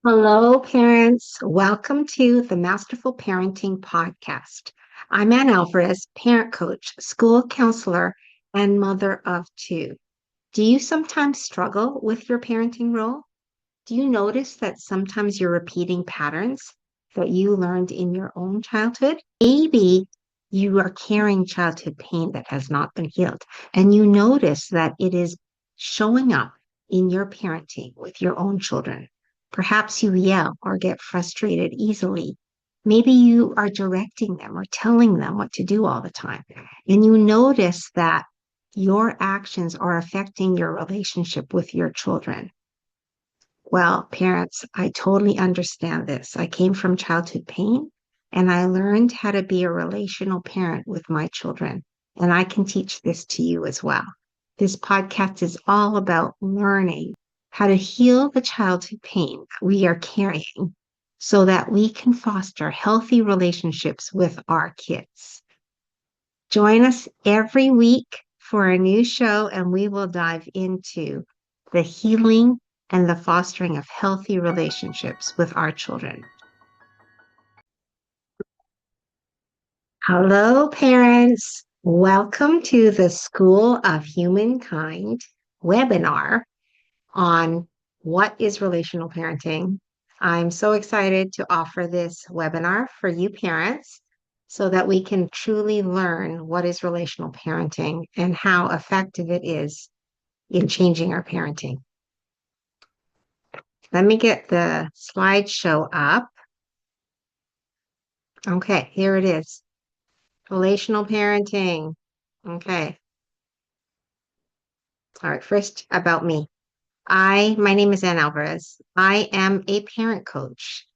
Hello, parents. Welcome to the Masterful Parenting Podcast. I'm Anne Alvares, parent coach, school counselor, and mother of two. Do you sometimes struggle with your parenting role? Do you notice that sometimes you're repeating patterns that you learned in your own childhood? Maybe you are carrying childhood pain that has not been healed, and you notice that it is showing up in your parenting with your own children. Perhaps you yell or get frustrated easily. Maybe you are directing them or telling them what to do all the time, and you notice that your actions are affecting your relationship with your children. Well, parents, I totally understand this. I came from childhood pain and I learned how to be a relational parent with my children. And I can teach this to you as well. This podcast is all about learning how to heal the childhood pain that we are carrying so that we can foster healthy relationships with our kids. Join us every week for a new show, and we will dive into the healing and the fostering of healthy relationships with our children. Hello, parents. Welcome to the School of Humankind webinar on what is relational parenting. I'm so excited to offer this webinar for you parents so that we can truly learn what is relational parenting and how effective it is in changing our parenting. Let me get the slideshow up. Okay, here it is. Relational parenting. Okay. All right, first about me. My name is Anne Alvarez. I am a parent coach,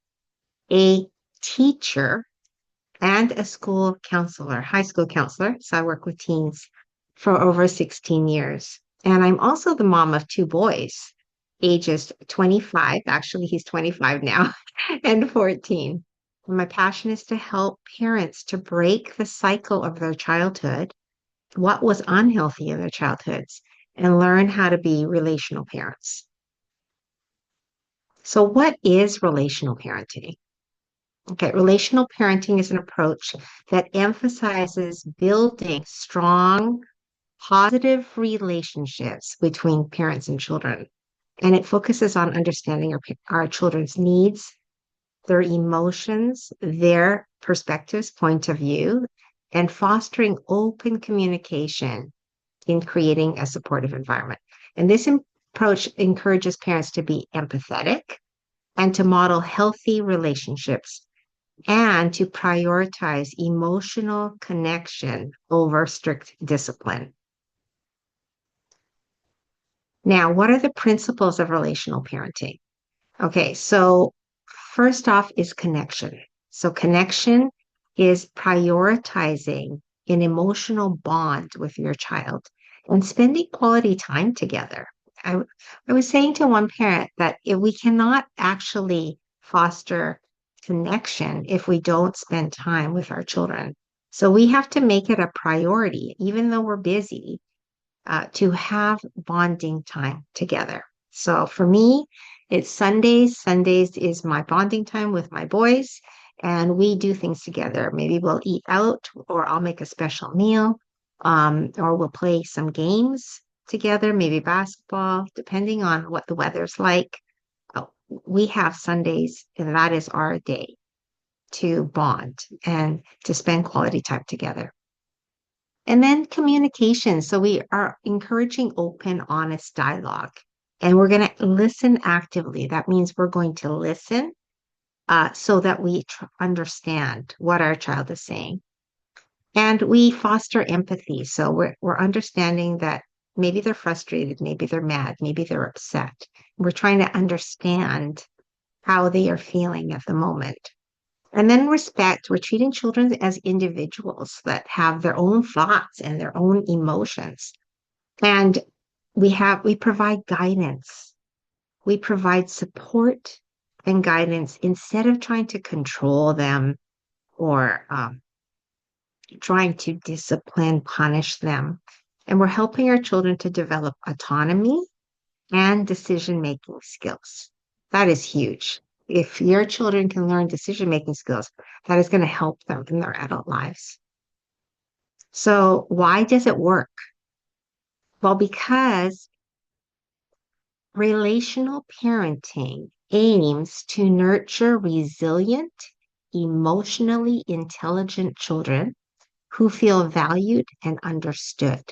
a teacher, and a school counselor, high school counselor. So I work with teens for over 16 years. And I'm also the mom of two boys, ages 25. Actually, he's 25 now, and 14. And my passion is to help parents to break the cycle of their childhood, what was unhealthy in their childhoods, and learn how to be relational parents. So, what is relational parenting? Okay, relational parenting is an approach that emphasizes building strong, positive relationships between parents and children. And it focuses on understanding our children's needs, their emotions, their perspectives, point of view, and fostering open communication in creating a supportive environment. And this approach encourages parents to be empathetic and to model healthy relationships and to prioritize emotional connection over strict discipline. Now, what are the principles of relational parenting? Okay, so first off is connection. So, connection is prioritizing an emotional bond with your child and spending quality time together. I was saying to one parent that if we cannot actually foster connection if we don't spend time with our children. So we have to make it a priority, even though we're busy, to have bonding time together. So for me, it's Sundays. Sundays is my bonding time with my boys, and we do things together. Maybe we'll eat out, or I'll make a special meal, or we'll play some games together, maybe basketball, depending on what the weather's like. We have Sundays, and that is our day to bond and to spend quality time together. And then communication. So we are encouraging open, honest dialogue. And we're going to listen actively. That means we're going to listen so that we understand what our child is saying. And we foster empathy. So we're understanding that maybe they're frustrated, maybe they're mad, maybe they're upset. We're trying to understand how they are feeling at the moment. And then respect, we're treating children as individuals that have their own thoughts and their own emotions. And we provide guidance. We provide support and guidance instead of trying to control them or trying to discipline, punish them. And we're helping our children to develop autonomy and decision-making skills. That is huge. If your children can learn decision-making skills, that is going to help them in their adult lives. So why does it work? Well, because relational parenting aims to nurture resilient, emotionally intelligent children who feel valued and understood.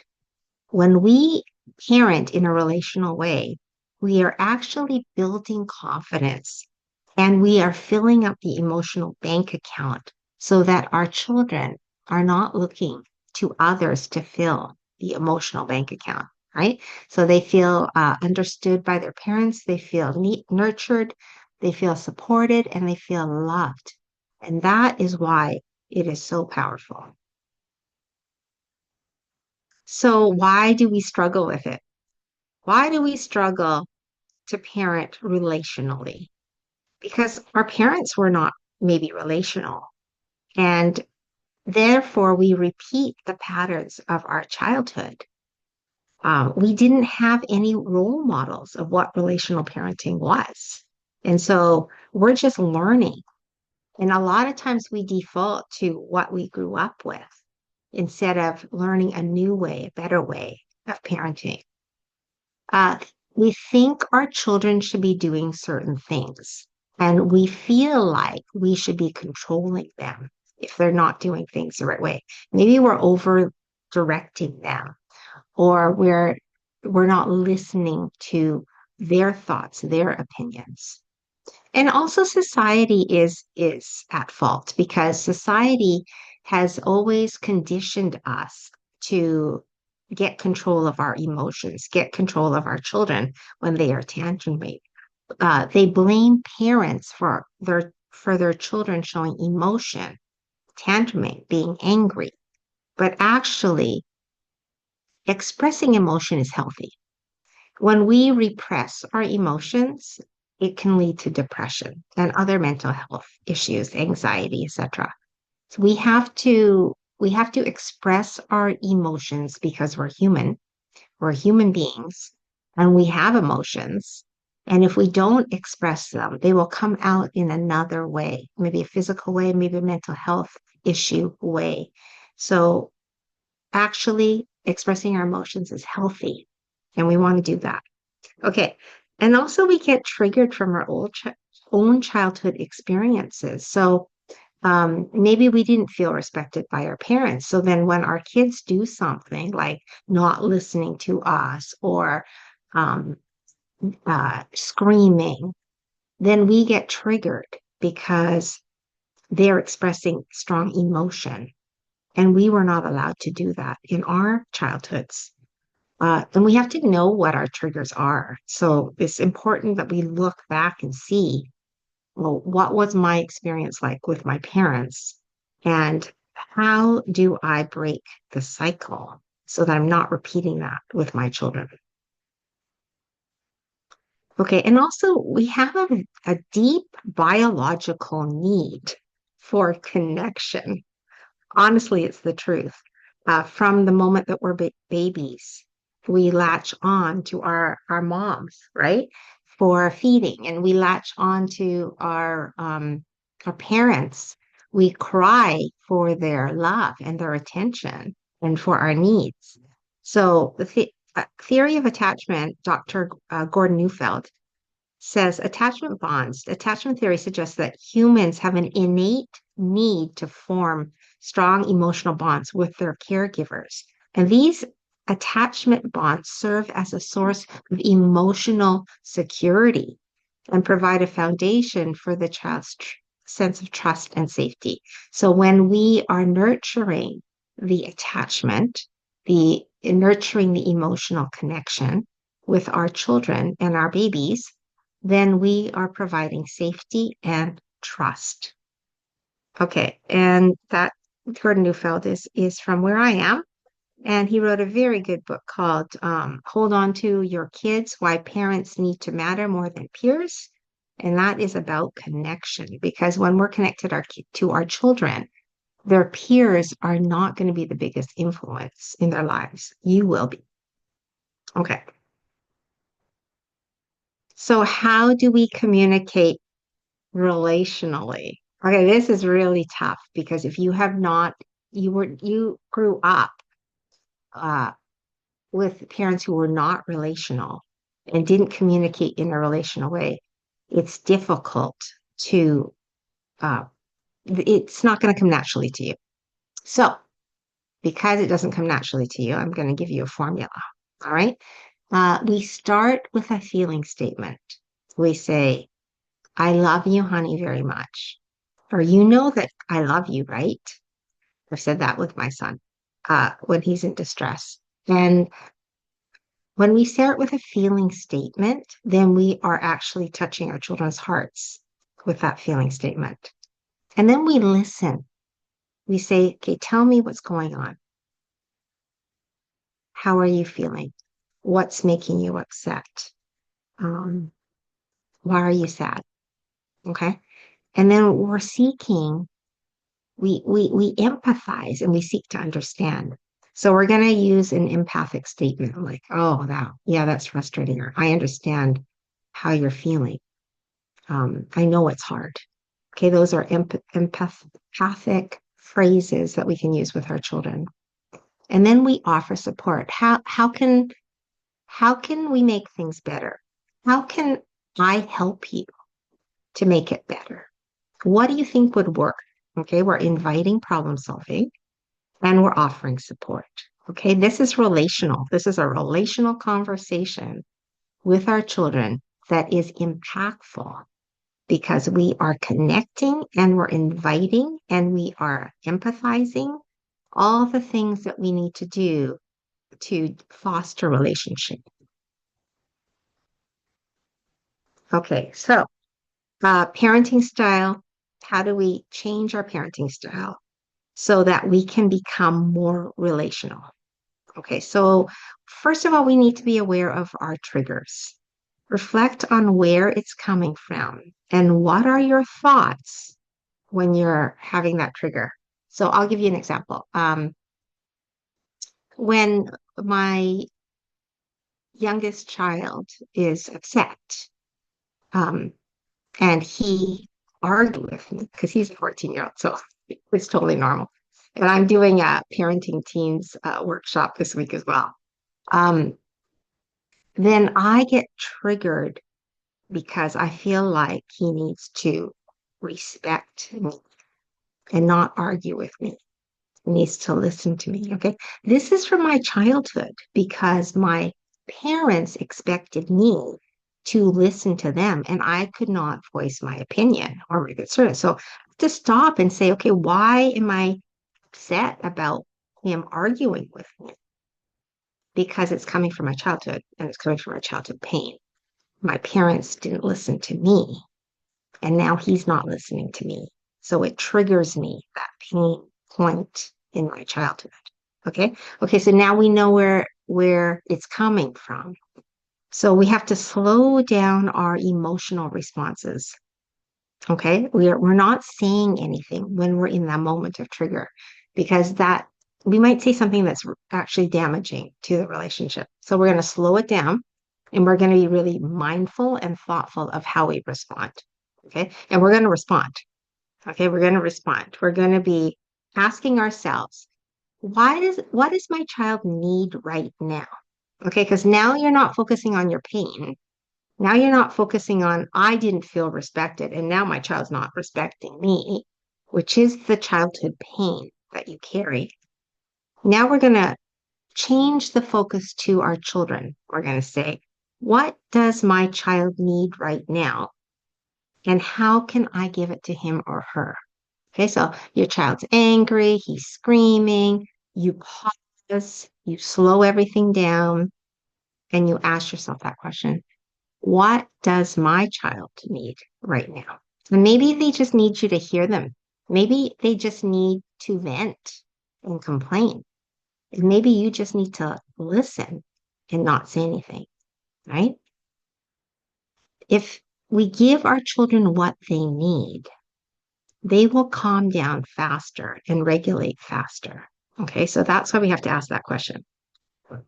When we parent in a relational way, we are actually building confidence and we are filling up the emotional bank account so that our children are not looking to others to fill the emotional bank account, right? So they feel understood by their parents, they feel nurtured, they feel supported, and they feel loved. And that is why it is so powerful. So, why do we struggle with it? Why do we struggle to parent relationally? Because our parents were not maybe relational. And therefore, we repeat the patterns of our childhood. We didn't have any role models of what relational parenting was. And so we're just learning. And a lot of times we default to what we grew up with instead of learning a new way, a better way of parenting. Uh, we think our children should be doing certain things, and we feel like we should be controlling them if they're not doing things the right way. Maybe we're over directing them, or we're not listening to their thoughts, their opinions. And also society is at fault because society has always conditioned us to get control of our emotions, get control of our children when they are tantruming. They blame parents for their children showing emotion, tantruming, being angry. But actually, expressing emotion is healthy. When we repress our emotions, it can lead to depression and other mental health issues, anxiety, etc. So we have to express our emotions because we're human beings, and we have emotions. And if we don't express them, they will come out in another way, maybe a physical way, maybe a mental health issue way. So actually expressing our emotions is healthy, and we want to do that. Okay. And also, we get triggered from our own childhood experiences. So maybe we didn't feel respected by our parents. So then, when our kids do something like not listening to us or um, screaming, then we get triggered because they're expressing strong emotion. And we were not allowed to do that in our childhoods. And we have to know what our triggers are. So it's important that we look back and see, well, what was my experience like with my parents? And how do I break the cycle so that I'm not repeating that with my children? Okay. And also, we have a deep biological need for connection. Honestly, it's the truth. From the moment that we're babies, we latch on to our moms, right, for feeding, and we latch on to our parents. We cry for their love and their attention and for our needs. So the theory of attachment, Dr. Gordon Neufeld says attachment theory suggests that humans have an innate need to form strong emotional bonds with their caregivers. And these attachment bonds serve as a source of emotional security and provide a foundation for the child's sense of trust and safety. So when we are nurturing the attachment, the nurturing the emotional connection with our children and our babies, then we are providing safety and trust. Okay, and that Gordon Neufeld is from where I am, and he wrote a very good book called "Hold On to Your Kids: Why Parents Need to Matter More Than Peers," and that is about connection. Because when we're connected to our children, their peers are not going to be the biggest influence in their lives. You will be. Okay. So how do we communicate Relationally. Okay, this is really tough because if you have not, you grew up uh, with parents who were not relational and didn't communicate in a relational way, it's difficult to, uh, it's not going to come naturally to you. So, because it doesn't come naturally to you, I'm going to give you a formula. All right. We start with a feeling statement. We say, I love you, honey, very much. Or you know that I love you, right? I've said that with my son when he's in distress. And when we start with a feeling statement, then we are actually touching our children's hearts with that feeling statement. And then we listen. We say, okay, tell me what's going on. How are you feeling? What's making you upset? Um, why are you sad? Okay. And then we're seeking, we empathize and we seek to understand. So we're going to use an empathic statement like, oh, that, yeah, that's frustrating. Or I understand how you're feeling. I know it's hard. Okay, those are empathic phrases that we can use with our children. And then we offer support. How can we make things better? How can I help you to make it better? What do you think would work? Okay, we're inviting problem solving and we're offering support. Okay, this is relational. This is a relational conversation with our children that is impactful because we are connecting and we're inviting and we are empathizing all the things that we need to do to foster relationship. Okay, so parenting style, how do we change our parenting style so that we can become more relational? Okay, so first of all, we need to be aware of our triggers. Reflect on where it's coming from and what are your thoughts when you're having that trigger. So I'll give you an example. When my youngest child is upset, um, and he argued with me because he's a 14-year-old, so it's totally normal. And I'm doing a parenting teens workshop this week as well. Um, then I get triggered because I feel like he needs to respect me and not argue with me. He needs to listen to me. Okay. This is from my childhood because my parents expected me to listen to them and I could not voice my opinion or my concern. So to stop and say, okay, why am I upset about him arguing with me? Because it's coming from my childhood and it's coming from my childhood pain. My parents didn't listen to me, and now he's not listening to me. So it triggers me, that pain point in my childhood. Okay. Okay. So now we know where it's coming from. So we have to slow down our emotional responses. Okay. We're not saying anything when we're in that moment of trigger because that we might say something that's actually damaging to the relationship. So we're going to slow it down and we're going to be really mindful and thoughtful of how we respond. Okay. And we're going to respond. Okay. We're going to respond. We're going to be asking ourselves, what does my child need right now? Okay. Because now you're not focusing on your pain. Now you're not focusing on, I didn't feel respected, and now my child's not respecting me, which is the childhood pain that you carry. Now we're going to change the focus to our children. We're going to say, what does my child need right now? And how can I give it to him or her? Okay, so your child's angry, he's screaming, you pause, you slow everything down, and you ask yourself that question. What does my child need right now? And maybe they just need you to hear them. Maybe they just need to vent and complain. And maybe you just need to listen and not say anything, right? If we give our children what they need, they will calm down faster and regulate faster. Okay, so that's why we have to ask that question.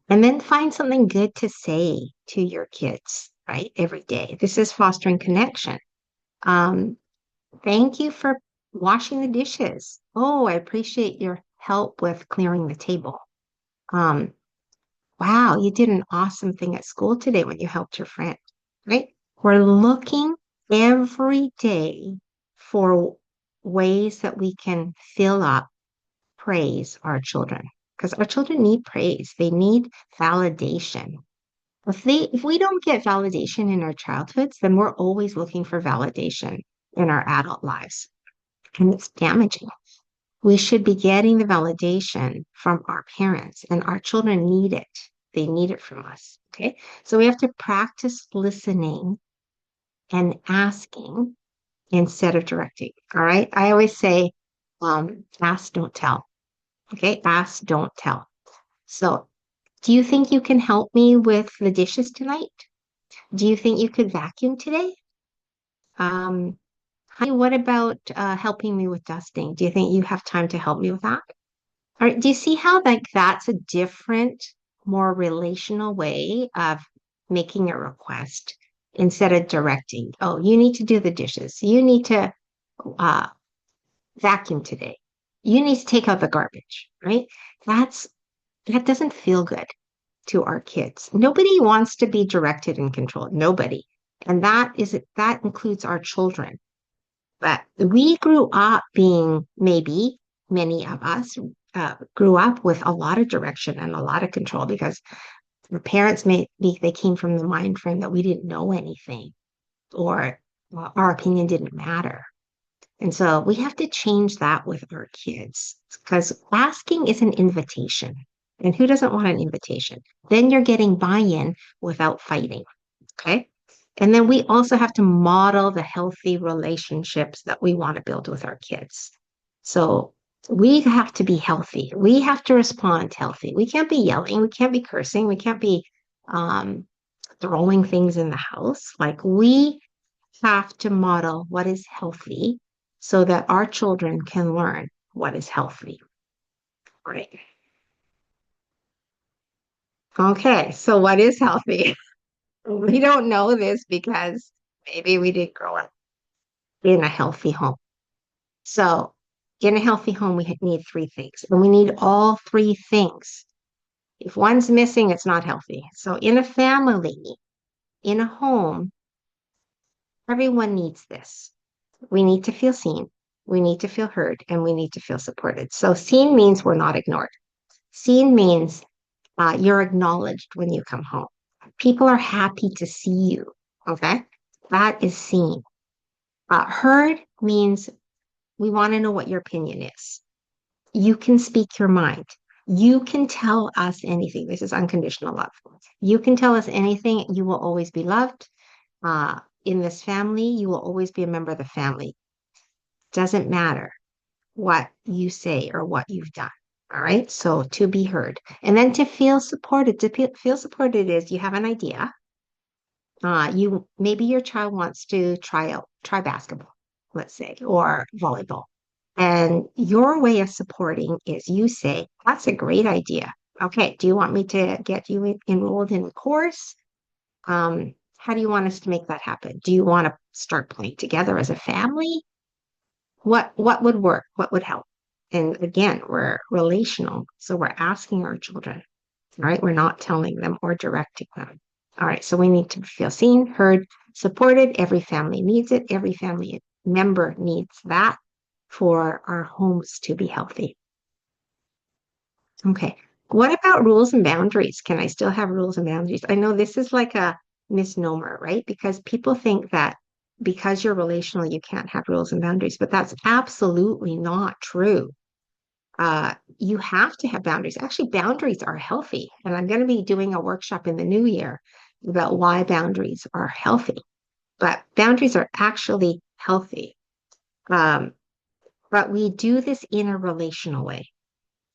And then find something good to say to your kids, right? Every day. This is fostering connection. Um, Thank you for washing the dishes. Oh, I appreciate your help with clearing the table. Um, wow, you did an awesome thing at school today when you helped your friend, right? We're looking every day for ways that we can fill up praise our children because our children need praise. They need validation. If we don't get validation in our childhoods, then we're always looking for validation in our adult lives, and it's damaging. We should be getting the validation from our parents, and our children need it. They need it from us. Okay. So we have to practice listening and asking instead of directing. All right. I always say, ask, don't tell. Okay. Ask, don't tell. So, do you think you can help me with the dishes tonight? Do you think you could vacuum today? Um, Honey, what about helping me with dusting? Do you think you have time to help me with that? All right, do you see how like that's a different, more relational way of making a request instead of directing? Oh, you need to do the dishes. You need to uh, vacuum today. You need to take out the garbage, right? That's that doesn't feel good to our kids. Nobody wants to be directed and controlled. Nobody. And that includes our children. But we grew up being maybe many of us grew up with a lot of direction and a lot of control because our parents maybe they came from the mind frame that we didn't know anything or our opinion didn't matter. And so we have to change that with our kids because asking is an invitation. And who doesn't want an invitation? Then you're getting buy-in without fighting. Okay. And then we also have to model the healthy relationships that we want to build with our kids. So we have to be healthy. We have to respond healthy. We can't be yelling. We can't be cursing. We can't be um, throwing things in the house. Like we have to model what is healthy so that our children can learn what is healthy. Right. Okay. So what is healthy? We don't know this because maybe we didn't grow up in a healthy home. So, in a healthy home, we need three things, and we need all three things. If one's missing, it's not healthy. So, in a family, in a home, everyone needs this. We need to feel seen, we need to feel heard, and we need to feel supported. So, seen means we're not ignored. Seen means you're acknowledged when you come home. People are happy to see you. Okay. That is seen. Heard means we want to know what your opinion is. You can speak your mind. You can tell us anything. This is unconditional love. You can tell us anything. You will always be loved. In this family, you will always be a member of the family. Doesn't matter what you say or what you've done. All right. So to be heard and then to feel supported. Feel supported is you have an idea. You maybe your child wants to try basketball, let's say, or volleyball. And your way of supporting is you say, that's a great idea. Okay, do you want me to get you enrolled in a course? How do you want us to make that happen? Do you want to start playing together as a family? What would work? What would help? And again, we're relational. So we're asking our children, right? We're not telling them or directing them. All right, so we need to feel seen, heard, supported. Every family needs it. Every family member needs that for our homes to be healthy. Okay. What about rules and boundaries? Can I still have rules and boundaries? I know this is like a misnomer, right? Because people think that because you're relational, you can't have rules and boundaries, but that's absolutely not true. You have to have boundaries. Actually, boundaries are healthy. And I'm going to be doing a workshop in the new year about why boundaries are healthy. But boundaries are actually healthy. Um, but we do this in a relational way.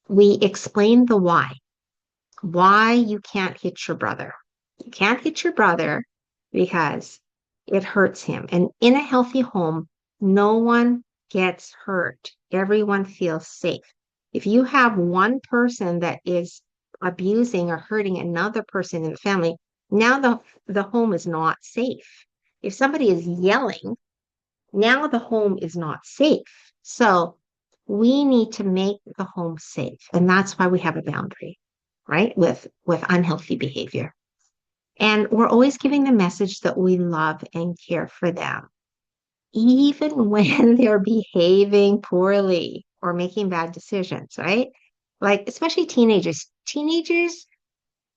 We explain the why you can't hit your brother. You can't hit your brother because it hurts him. And in a healthy home, no one gets hurt. Everyone feels safe. If you have one person that is abusing or hurting another person in the family, now the home is not safe. If somebody is yelling, Now the home is not safe. So we need to make the home safe. And that's why we have a boundary, right? With unhealthy behavior. And we're always giving the message that we love and care for them, even when they're behaving poorly or making bad decisions, right? Like, especially teenagers. Teenagers,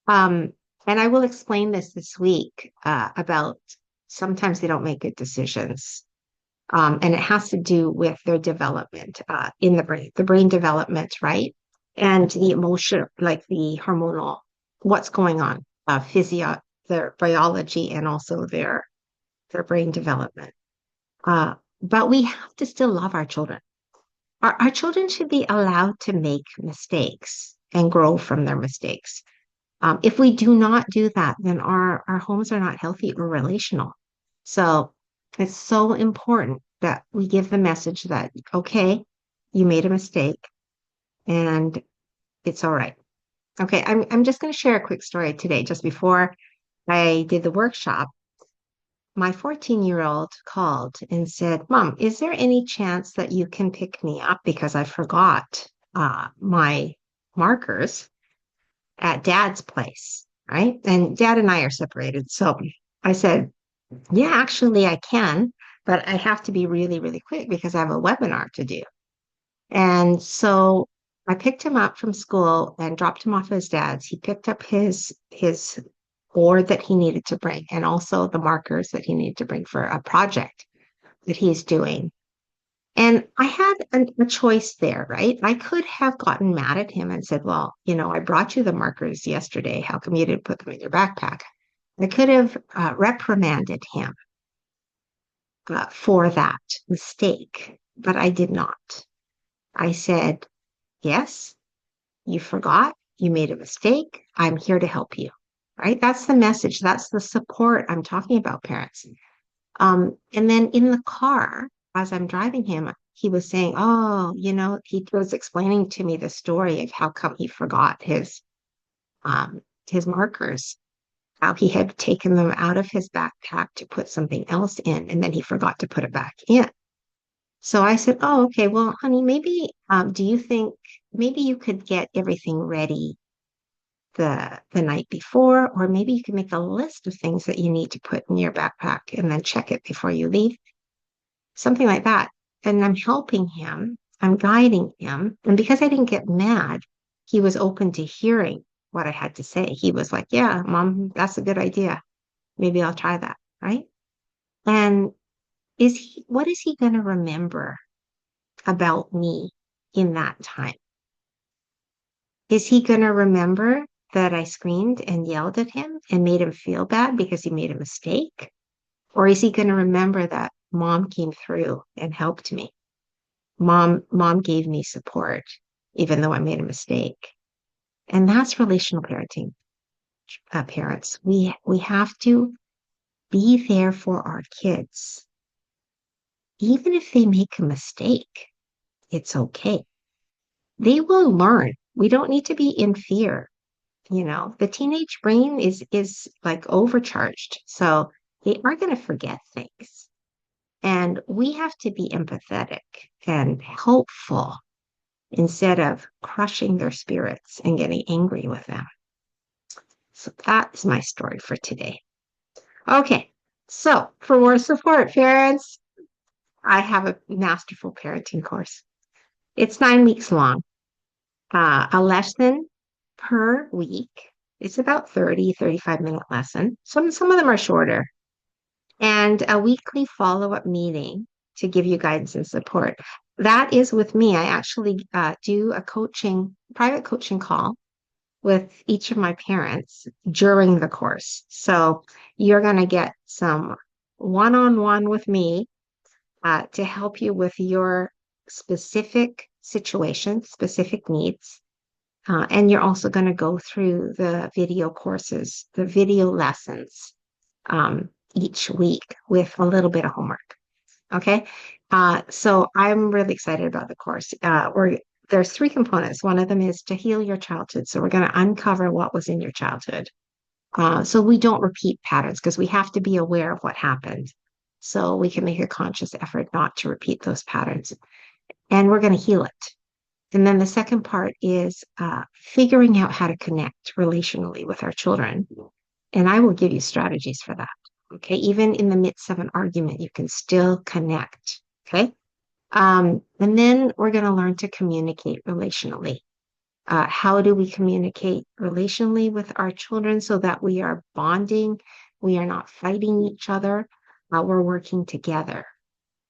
um, and I will explain this week about sometimes they don't make good decisions. And it has to do with their development in the brain development, right? And the emotion, like the hormonal, what's going on, their biology, and also their brain development. Uh, but we have to still love our children. Our children should be allowed to make mistakes and grow from their mistakes. If we do not do that, then our homes are not healthy or relational. So it's so important that we give the message that, okay, you made a mistake and it's all right. Okay, I'm just going to share a quick story today. Just before I did the workshop, my 14-year-old called and said, Mom, is there any chance that you can pick me up because I forgot my markers at Dad's place, right? And Dad and I are separated. So I said, yeah, actually I can, but I have to be really, really quick because I have a webinar to do. And so I picked him up from school and dropped him off at his dad's. He picked up his board that he needed to bring and also the markers that he needed to bring for a project that he's doing. And I had a choice there, right? I could have gotten mad at him and said, well, I brought you the markers yesterday. How come you didn't put them in your backpack? I could have reprimanded him for that mistake, but I did not. I said, yes, you forgot. You made a mistake. I'm here to help you, right? That's the message. That's the support I'm talking about, parents. And then in the car, as I'm driving him, he was saying, oh, he was explaining to me the story of how come he forgot his markers, how he had taken them out of his backpack to put something else in, and then he forgot to put it back in. So I said, oh, okay, well, honey, maybe do you think maybe you could get everything ready the night before, or maybe you can make a list of things that you need to put in your backpack and then check it before you leave, something like that. And I'm helping him, I'm guiding him. And because I didn't get mad, he was open to hearing what I had to say. He was like, yeah, Mom, that's a good idea. Maybe I'll try that. Right. And what is he going to remember about me in that time? Is he going to remember that I screamed and yelled at him and made him feel bad because he made a mistake? Or is he going to remember that Mom came through and helped me? Mom gave me support, even though I made a mistake. And that's relational parenting, parents. We have to be there for our kids. Even if they make a mistake, it's okay. They will learn. We don't need to be in fear. The teenage brain is like overcharged. So they are going to forget things. And we have to be empathetic and helpful instead of crushing their spirits and getting angry with them. So that's my story for today. Okay. So for more support, parents, I have a masterful parenting course. It's 9 weeks long, a lesson per week. It's about 35-minute lesson. Some of them are shorter, and a weekly follow-up meeting to give you guidance and support. That is with me. I actually do a private coaching call with each of my parents during the course. So you're going to get some one-on-one with me to help you with your specific situation, specific needs. And you're also going to go through the video courses, the video lessons each week with a little bit of homework. Okay. So I'm really excited about the course. There's 3 components. One of them is to heal your childhood. So we're going to uncover what was in your childhood. So we don't repeat patterns because we have to be aware of what happened. So we can make a conscious effort not to repeat those patterns. And we're going to heal it. And then the second part is figuring out how to connect relationally with our children. And I will give you strategies for that. Okay. Even in the midst of an argument, you can still connect. Okay. And then we're going to learn to communicate relationally. How do we communicate relationally with our children so that we are bonding? We are not fighting each other. We're working together,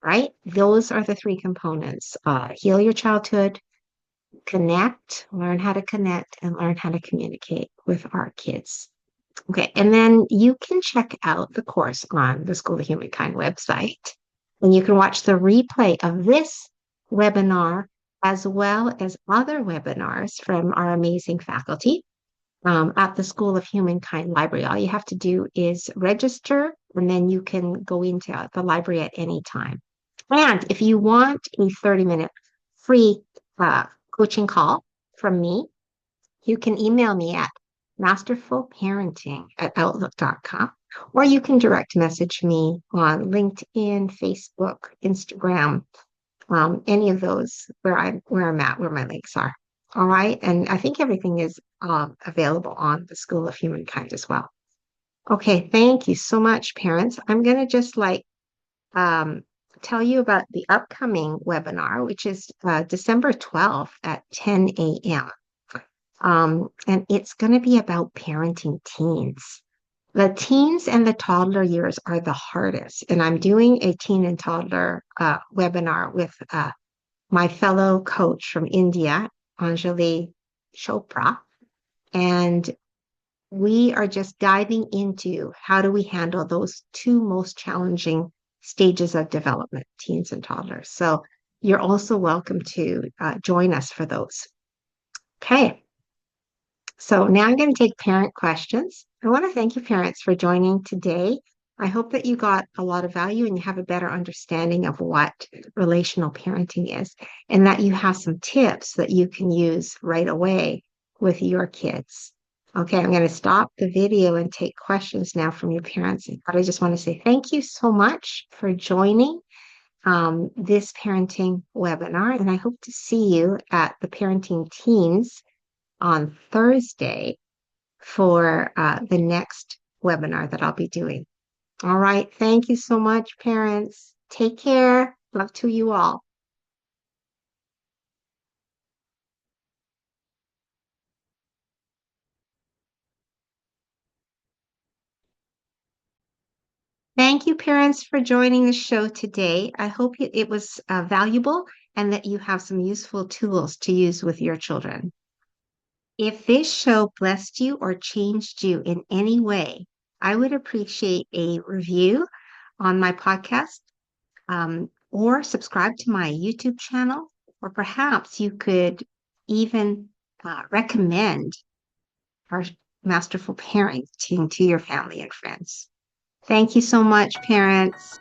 right? Those are the three components. Heal your childhood, connect, learn how to connect, and learn how to communicate with our kids. Okay, and then you can check out the course on the School of Humankind website, and you can watch the replay of this webinar as well as other webinars from our amazing faculty at the School of Humankind Library. All you have to do is register, and then you can go into the library at any time. And if you want a 30-minute free coaching call from me, you can email me at masterfulparenting@outlook.com, or you can direct message me on LinkedIn, Facebook, Instagram, any of those where I'm at, where my links are. All right. And I think everything is available on the School of Humankind as well. Okay. Thank you so much, parents. I'm going to just um, tell you about the upcoming webinar, which is December 12th at 10 a.m. And it's going to be about parenting teens. The teens and the toddler years are the hardest. And I'm doing a teen and toddler webinar with my fellow coach from India, Anjali Chopra. And we are just diving into how do we handle those two most challenging stages of development, teens and toddlers. So you're also welcome to join us for those. Okay. So now I'm going to take parent questions. I want to thank you, parents, for joining today. I hope that you got a lot of value and you have a better understanding of what relational parenting is, and that you have some tips that you can use right away with your kids. Okay, I'm going to stop the video and take questions now from your parents. But I just want to say thank you so much for joining this parenting webinar, and I hope to see you at the Parenting Teens on Thursday for the next webinar that I'll be doing. All right. Thank you so much, parents. Take care. Love to you all. Thank you, parents, for joining the show today. I hope it was valuable and that you have some useful tools to use with your children. If this show blessed you or changed you in any way, I would appreciate a review on my podcast, or subscribe to my YouTube channel, or perhaps you could even recommend our masterful parenting to your family and friends. Thank you so much, parents.